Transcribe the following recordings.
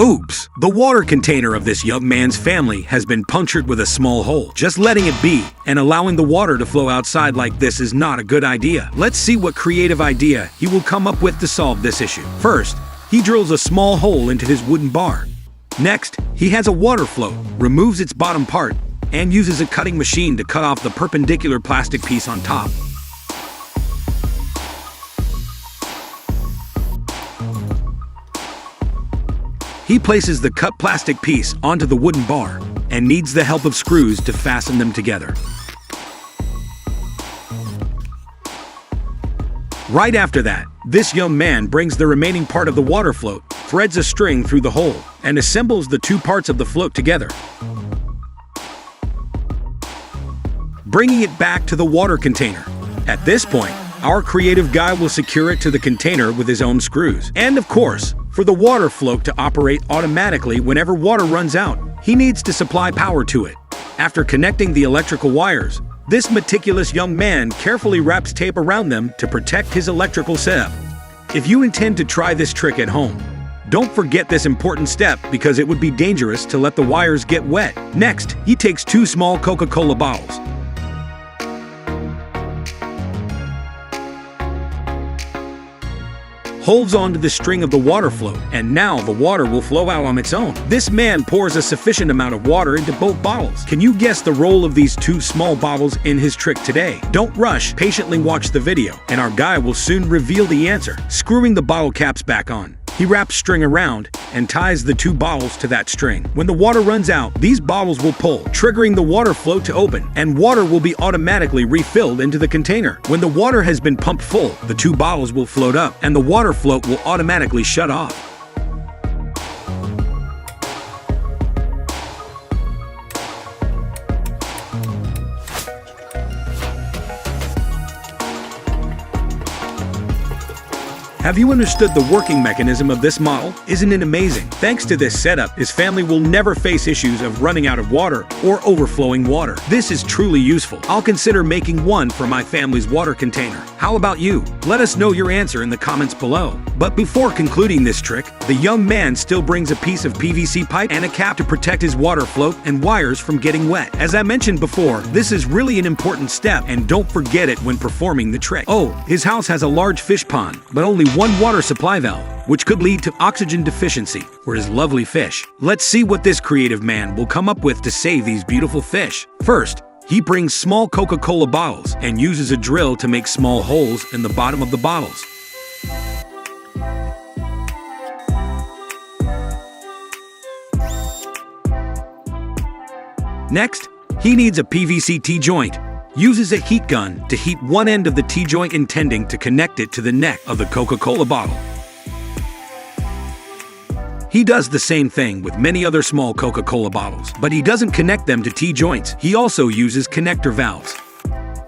Oops! The water container of this young man's family has been punctured with a small hole. Just letting it be and allowing the water to flow outside like this is not a good idea. Let's see what creative idea he will come up with to solve this issue. First, he drills a small hole into his wooden bar. Next, he has a water float, removes its bottom part, and uses a cutting machine to cut off the perpendicular plastic piece on top. He places the cut plastic piece onto the wooden bar and needs the help of screws to fasten them together. Right after that, this young man brings the remaining part of the water float, threads a string through the hole, and assembles the two parts of the float together, bringing it back to the water container. At this point, our creative guy will secure it to the container with his own screws. And of course, for the water float to operate automatically whenever water runs out, he needs to supply power to it. After connecting the electrical wires, this meticulous young man carefully wraps tape around them to protect his electrical setup. If you intend to try this trick at home, don't forget this important step because it would be dangerous to let the wires get wet. Next, he takes two small Coca-Cola bottles, holds onto the string of the water float, and now the water will flow out on its own. This man pours a sufficient amount of water into both bottles. Can you guess the role of these two small bottles in his trick today? Don't rush, patiently watch the video, and our guy will soon reveal the answer. Screwing the bottle caps back on, he wraps string around and ties the two bottles to that string. When the water runs out, these bottles will pull, triggering the water float to open, and water will be automatically refilled into the container. When the water has been pumped full, the two bottles will float up, and the water float will automatically shut off. Have you understood the working mechanism of this model? Isn't it amazing? Thanks to this setup, his family will never face issues of running out of water or overflowing water. This is truly useful. I'll consider making one for my family's water container. How about you? Let us know your answer in the comments below. But before concluding this trick, the young man still brings a piece of PVC pipe and a cap to protect his water float and wires from getting wet. As I mentioned before, this is really an important step, and don't forget it when performing the trick. Oh, his house has a large fish pond, but only one water supply valve, which could lead to oxygen deficiency for his lovely fish. Let's see what this creative man will come up with to save these beautiful fish. First, he brings small Coca-Cola bottles and uses a drill to make small holes in the bottom of the bottles. Next, he needs a PVC T-joint. Uses a heat gun to heat one end of the T-joint, intending to connect it to the neck of the Coca-Cola bottle. He does the same thing with many other small Coca-Cola bottles, but he doesn't connect them to T-joints. He also uses connector valves,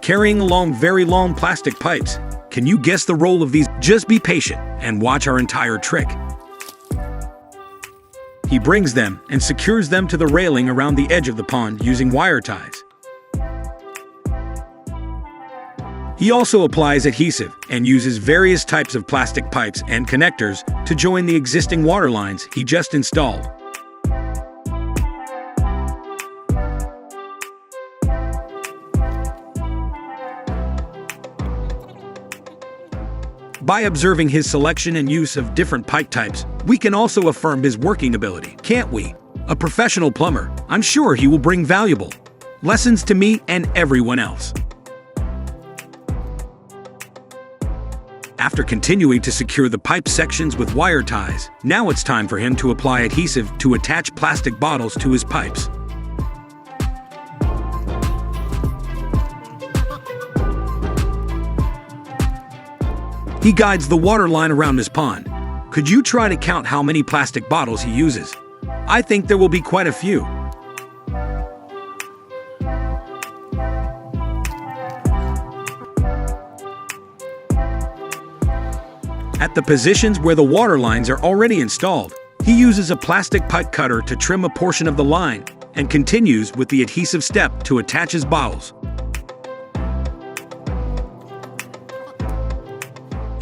carrying along very long plastic pipes. Can you guess the role of these? Just be patient and watch our entire trick. He brings them and secures them to the railing around the edge of the pond using wire ties. He also applies adhesive and uses various types of plastic pipes and connectors to join the existing water lines he just installed. By observing his selection and use of different pipe types, we can also affirm his working ability, can't we? A professional plumber, I'm sure he will bring valuable lessons to me and everyone else. After continuing to secure the pipe sections with wire ties, now it's time for him to apply adhesive to attach plastic bottles to his pipes. He guides the water line around his pond. Could you try to count how many plastic bottles he uses? I think there will be quite a few. At the positions where the water lines are already installed, he uses a plastic pipe cutter to trim a portion of the line and continues with the adhesive step to attach his bottles.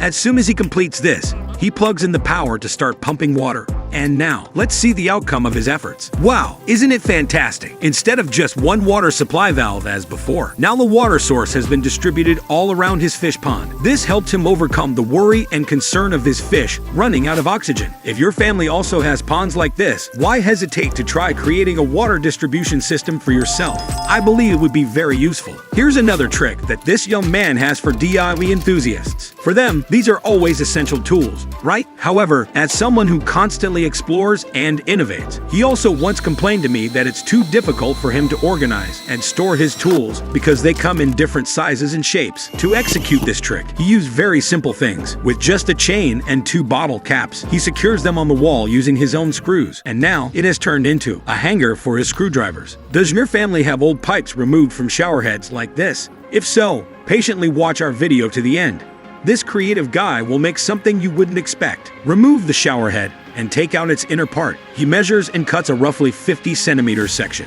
As soon as he completes this, he plugs in the power to start pumping water. And now, let's see the outcome of his efforts. Wow, isn't it fantastic? Instead of just one water supply valve as before, now the water source has been distributed all around his fish pond. This helped him overcome the worry and concern of his fish running out of oxygen. If your family also has ponds like this, why hesitate to try creating a water distribution system for yourself? I believe it would be very useful. Here's another trick that this young man has for DIY enthusiasts. For them, these are always essential tools, right? However, as someone who constantly explores and innovates, he also once complained to me that it's too difficult for him to organize and store his tools because they come in different sizes and shapes. To execute this trick, he used very simple things. With just a chain and 2 bottle caps, he secures them on the wall using his own screws, and now it has turned into a hanger for his screwdrivers. Does your family have old pipes removed from shower heads like this? If so, patiently watch our video to the end. This creative guy will make something you wouldn't expect. Remove the shower head and take out its inner part. He measures and cuts a roughly 50 centimeters section.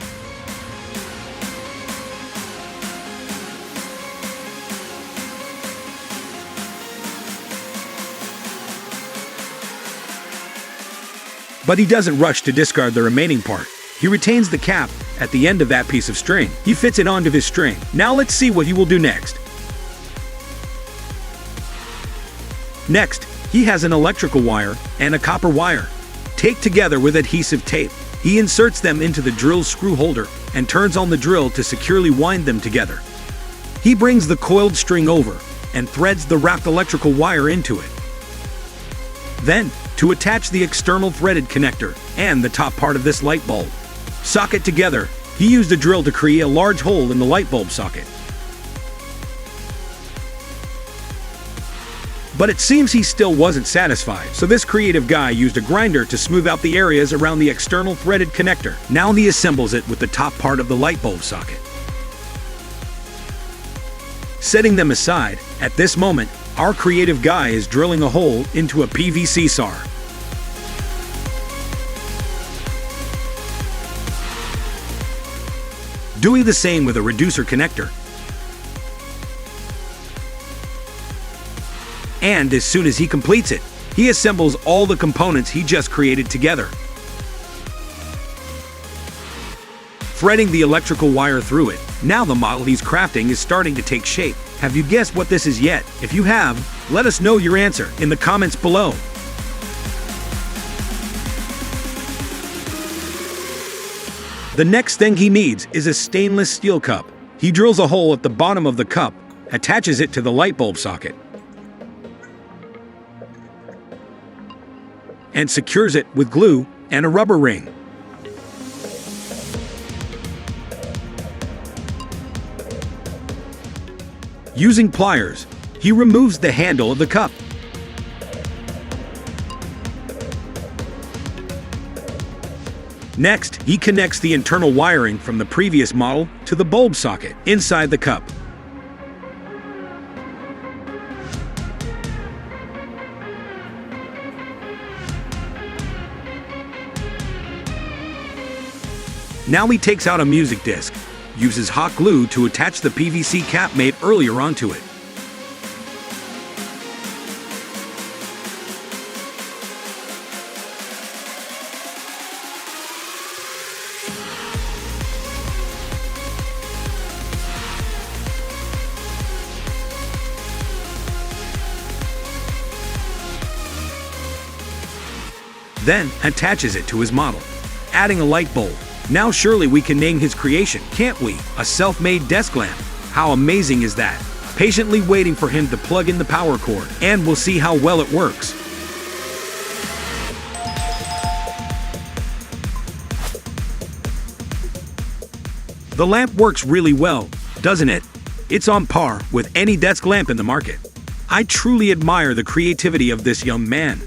But he doesn't rush to discard the remaining part. He retains the cap at the end of that piece of string. He fits it onto his string. Now let's see what he will do next. Next, he has an electrical wire and a copper wire. Taped together with adhesive tape, he inserts them into the drill's screw holder and turns on the drill to securely wind them together. He brings the coiled string over and threads the wrapped electrical wire into it. Then, to attach the external threaded connector and the top part of this light bulb socket together, he used a drill to create a large hole in the light bulb socket. But it seems he still wasn't satisfied, so this creative guy used a grinder to smooth out the areas around the external threaded connector. Now he assembles it with the top part of the light bulb socket. Setting them aside, at this moment, our creative guy is drilling a hole into a PVC SAR. Doing the same with a reducer connector. And as soon as he completes it, he assembles all the components he just created together. Threading the electrical wire through it, now the model he's crafting is starting to take shape. Have you guessed what this is yet? If you have, let us know your answer in the comments below. The next thing he needs is a stainless steel cup. He drills a hole at the bottom of the cup, attaches it to the light bulb socket, and secures it with glue and a rubber ring. Using pliers, he removes the handle of the cup. Next, he connects the internal wiring from the previous model to the bulb socket inside the cup. Now he takes out a music disc, uses hot glue to attach the PVC cap made earlier onto it. Then attaches it to his model, adding a light bulb. Now surely we can name his creation, can't we? A self-made desk lamp. How amazing is that? Patiently waiting for him to plug in the power cord, and we'll see how well it works. The lamp works really well, doesn't it? It's on par with any desk lamp in the market. I truly admire the creativity of this young man.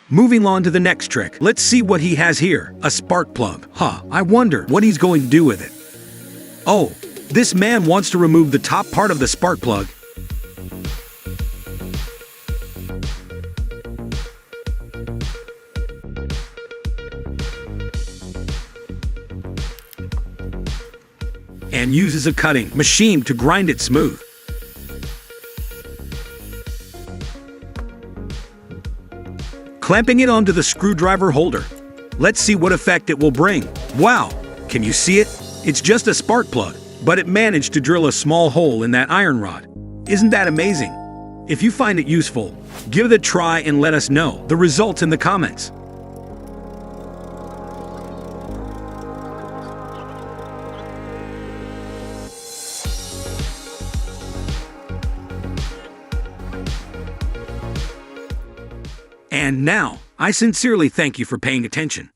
Moving on to the next trick, let's see what he has here. A spark plug. I wonder what he's going to do with it. Oh, this man wants to remove the top part of the spark plug and uses a cutting machine to grind it smooth. clamping it onto the screwdriver holder. Let's see what effect it will bring. Wow, can you see it? It's just a spark plug, but it managed to drill a small hole in that iron rod. Isn't that amazing? If you find it useful, give it a try and let us know the results in the comments. And now, I sincerely thank you for paying attention.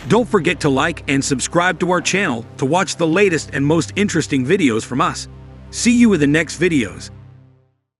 Don't forget to like and subscribe to our channel to watch the latest and most interesting videos from us. See you in the next videos.